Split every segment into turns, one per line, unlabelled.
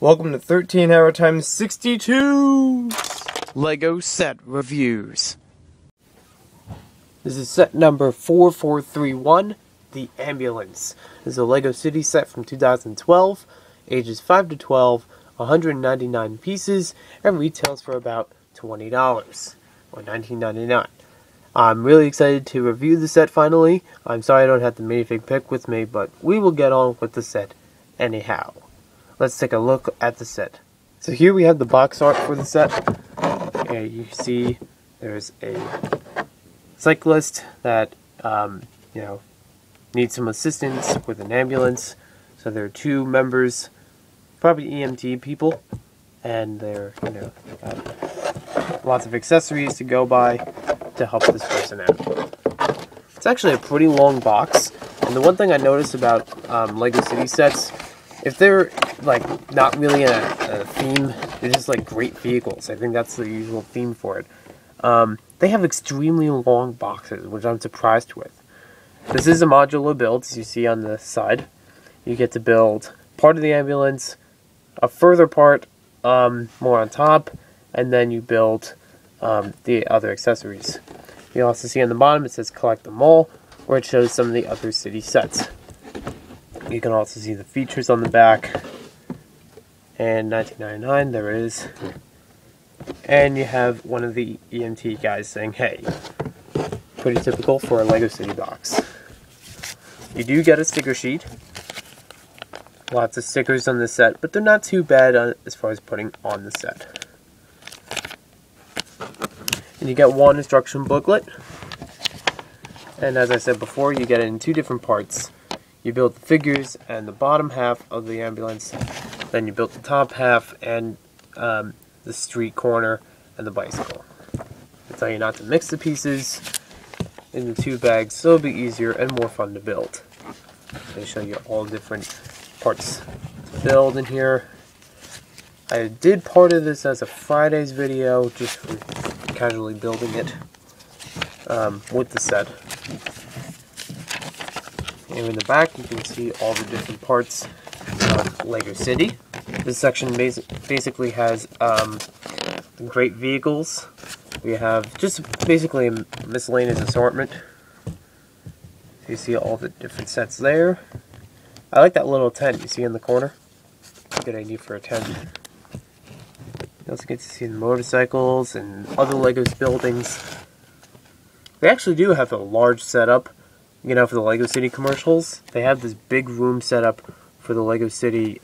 Welcome to 13 Hour Times 62
LEGO Set Reviews.
This is set number 4431, The Ambulance. This is a LEGO City set from 2012, ages 5 to 12, 199 pieces, and retails for about $20, or $19.99. I'm really excited to review the set finally. I'm sorry I don't have the minifig pick with me, but we will get on with the set anyhow. Let's take a look at the set. So here we have the box art for the set. And you see there's a cyclist that needs some assistance with an ambulance. So there are two members, probably EMT people, and they're got lots of accessories to go by to help this person out. It's actually a pretty long box, and the one thing I noticed about LEGO City sets, if they're like not really in a theme, they're just like great vehicles. I think that's the usual theme for it. They have extremely long boxes, which I'm surprised with. This is a modular build, as you see on the side. You get to build part of the ambulance, a further part more on top, and then you build the other accessories. You also see on the bottom it says collect them all, where it shows some of the other city sets. You can also see the features on the back, and $19.99 there is. And you have one of the EMT guys saying, hey. Pretty typical for a LEGO City box. You do get a sticker sheet. Lots of stickers on the set, but they're not too bad as far as putting on the set. And you get one instruction booklet. And as I said before, you get it in two different parts. You build the figures and the bottom half of the ambulance. Then you build the top half and the street corner and the bicycle. I tell you not to mix the pieces in the two bags, so it'll be easier and more fun to build. They show you all different parts to build in here. I did part of this as a Friday's video, just for casually building it with the set. And in the back you can see all the different parts of LEGO City. This section basically has great vehicles. We have just basically a miscellaneous assortment. You see all the different sets there. I like that little tent you see in the corner. Good idea for a tent. You also get to see the motorcycles and other LEGO's buildings. They actually do have a large setup. For the LEGO City commercials, they have this big room set up for the LEGO City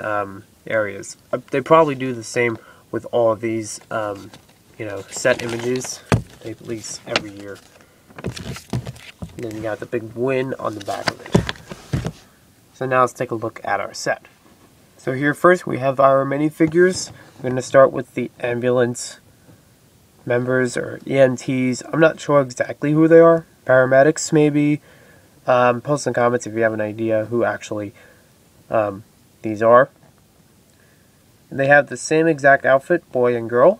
areas. They probably do the same with all of these, set images. They release every year. And then you got the big win on the back of it. So now let's take a look at our set. So here first we have our minifigures. We're going to start with the ambulance members, or EMTs. I'm not sure exactly who they are. Paramedics maybe. Post in the comments if you have an idea who actually these are. And they have the same exact outfit, boy and girl.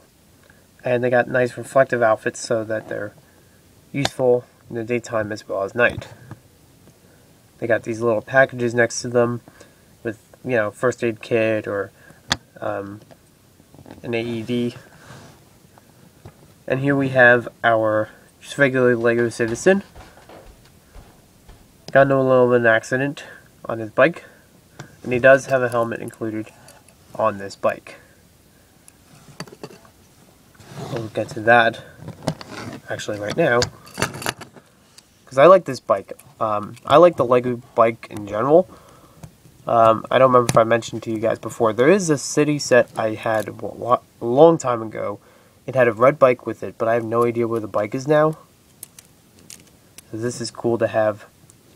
And they got nice reflective outfits so that they're useful in the daytime as well as night. They got these little packages next to them with, first aid kit or an AED. And here we have our just regular LEGO citizen. Got into a little bit of an accident on his bike, and he does have a helmet included on this bike. We'll get to that actually right now, because I like this bike. I like the LEGO bike in general. I don't remember if I mentioned to you guys before, there is a city set I had a long time ago. It had a red bike with it, but I have no idea where the bike is now. So this is cool to have.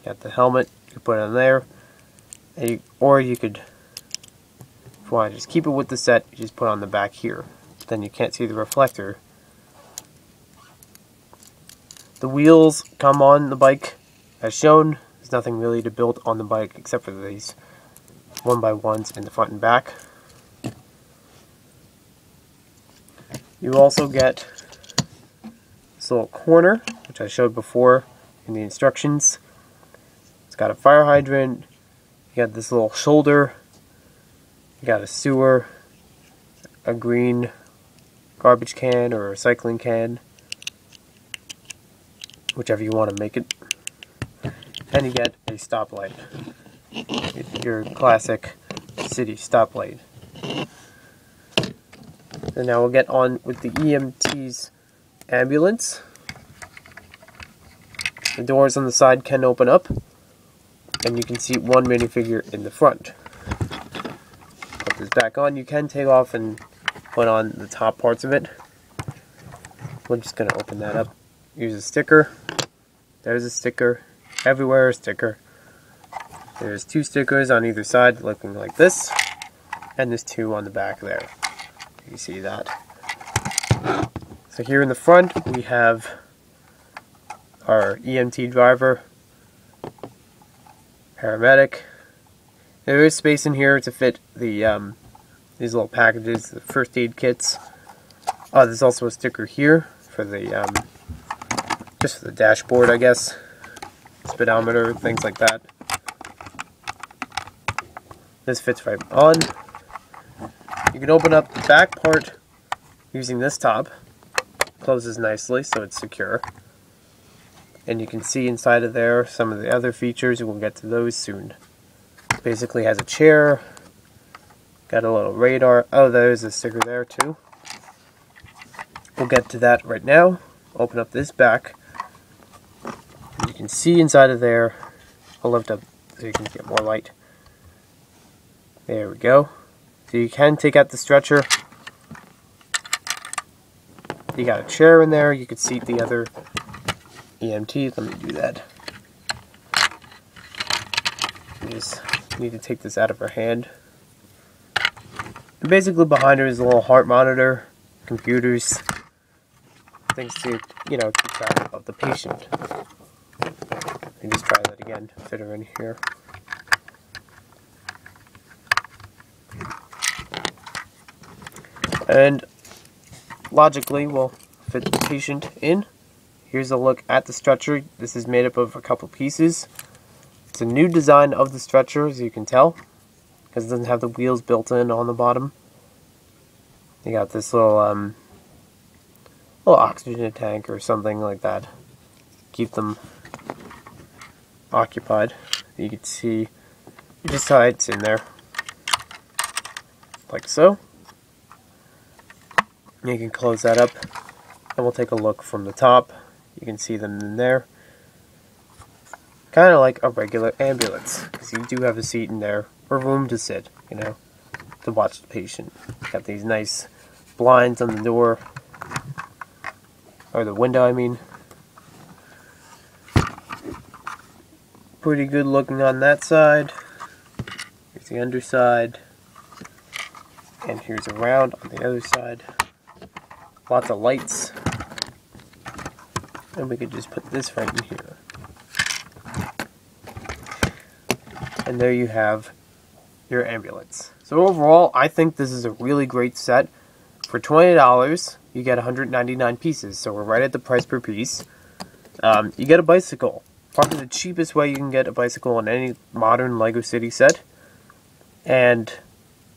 You got the helmet, you can put it on there, and or you could, if you want to just keep it with the set, you just put it on the back here. Then you can't see the reflector. The wheels come on the bike as shown. There's nothing really to build on the bike except for these 1x1s in the front and back. You also get this little corner, which I showed before in the instructions. It's got a fire hydrant, you got this little shoulder, you got a sewer, a green garbage can or a recycling can, whichever you want to make it. And you get a stoplight, your classic city stoplight. And now we'll get on with the EMT's ambulance. The doors on the side can open up, and you can see one minifigure in the front. Put this back on. You can take off and put on the top parts of it. We're just going to open that up. Use a sticker. There's a sticker. Everywhere a sticker. There's 2 stickers on either side looking like this, and there's 2 on the back there. You see that. So here in the front we have our EMT driver, paramedic. There is space in here to fit the these little packages, the first aid kits. There's also a sticker here for the just for the dashboard, I guess. Speedometer, things like that. This fits right on. You can open up the back part using this top. Closes nicely, so it's secure. And you can see inside of there some of the other features. We'll get to those soon. Basically has a chair. Got a little radar. Oh, there's a sticker there too. We'll get to that right now. Open up this back. You can see inside of there. I'll lift up so you can get more light. There we go. So you can take out the stretcher. You got a chair in there. You could seat the other EMT. Let me do that. You just need to take this out of her hand. And basically behind her is a little heart monitor, computers, things to, keep track of the patient. Let me just try that again. Fit her in here. And logically, we'll fit the patient in. Here's a look at the stretcher. This is made up of a couple pieces. It's a new design of the stretcher, as you can tell, because it doesn't have the wheels built in on the bottom. You got this little oxygen tank or something like that. Keep them occupied. You can see just how it's in there, like so. You can close that up, and we'll take a look from the top. You can see them in there. Kind of like a regular ambulance, because you do have a seat in there, or room to sit, to watch the patient. Got these nice blinds on the door, or the window, I mean. Pretty good looking on that side. Here's the underside, and here's around on the other side. Lots of lights. And we could just put this right in here. And there you have your ambulance. So overall, I think this is a really great set. For $20, you get 199 pieces. So we're right at the price per piece. You get a bicycle. Probably the cheapest way you can get a bicycle in any modern LEGO City set. And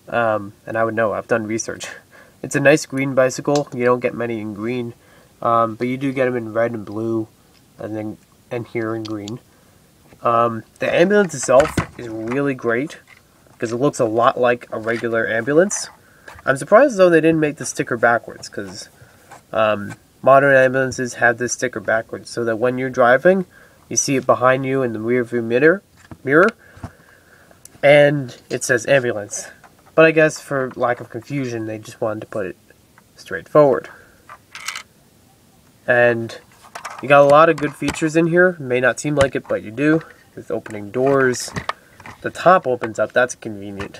I would know, I've done research. It's a nice green bicycle. You don't get many in green, but you do get them in red and blue, and here in green. The ambulance itself is really great because it looks a lot like a regular ambulance. I'm surprised though they didn't make the sticker backwards, because modern ambulances have this sticker backwards, so that when you're driving, you see it behind you in the rear view mirror, and it says ambulance. But I guess for lack of confusion, they just wanted to put it straight forward. And you got a lot of good features in here. It may not seem like it, but you do. With opening doors. The top opens up. That's convenient.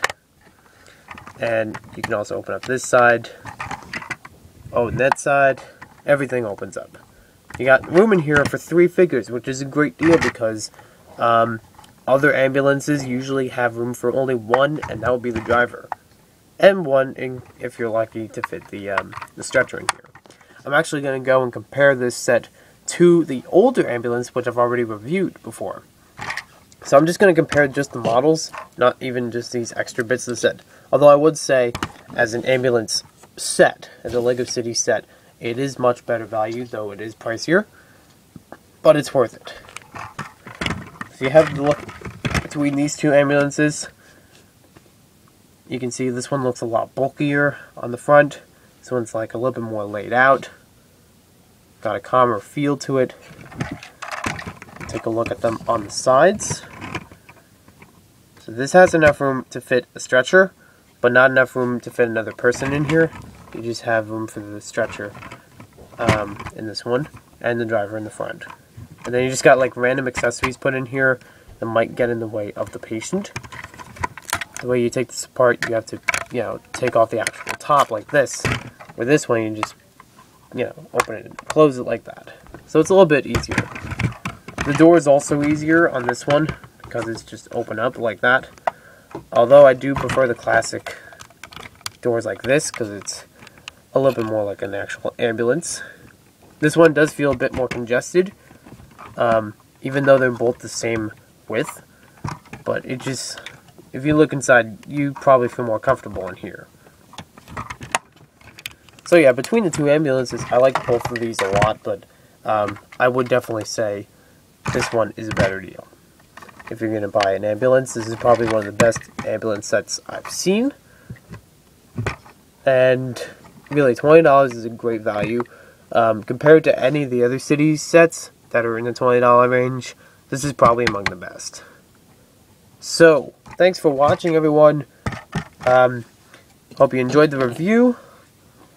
And you can also open up this side. Oh, and that side. Everything opens up. You got room in here for 3 figures, which is a great deal because other ambulances usually have room for only 1, and that would be the driver. And 1 if you're lucky to fit the stretcher in here. I'm actually going to go and compare this set to the older ambulance, which I've already reviewed before. So I'm just going to compare just the models, not even just these extra bits of the set. Although I would say, as an ambulance set, as a LEGO City set, it is much better value, though it is pricier, but it's worth it. So you have to look between these two ambulances. You can see this one looks a lot bulkier on the front. This one's like a little bit more laid out. Got a calmer feel to it. Take a look at them on the sides. So this has enough room to fit a stretcher, but not enough room to fit another person in here. You just have room for the stretcher in this one, and the driver in the front. And then you just got like random accessories put in here that might get in the way of the patient. The way you take this apart, you have to, take off the actual top like this. With this one, you just, open it and close it like that. So it's a little bit easier. The door is also easier on this one because it's just open up like that. Although I do prefer the classic doors like this because it's a little bit more like an actual ambulance. This one does feel a bit more congested, even though they're both the same width. But it just, if you look inside, you probably feel more comfortable in here. So yeah, between the two ambulances, I like both of these a lot, but I would definitely say this one is a better deal. If you're going to buy an ambulance, this is probably one of the best ambulance sets I've seen. And really, $20 is a great value. Compared to any of the other City sets that are in the $20 range, this is probably among the best. So, thanks for watching, everyone. Hope you enjoyed the review.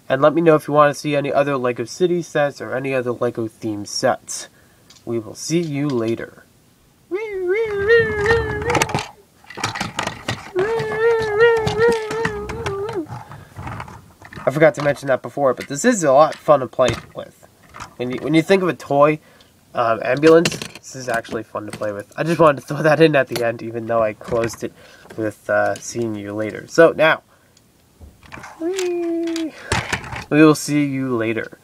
And let me know if you want to see any other LEGO City sets or any other LEGO themed sets. We will see you later. I forgot to mention that before, but this is a lot of fun to play with. When you think of a toy ambulance, this is actually fun to play with. I just wanted to throw that in at the end, even though I closed it with seeing you later. So now, we will see you later.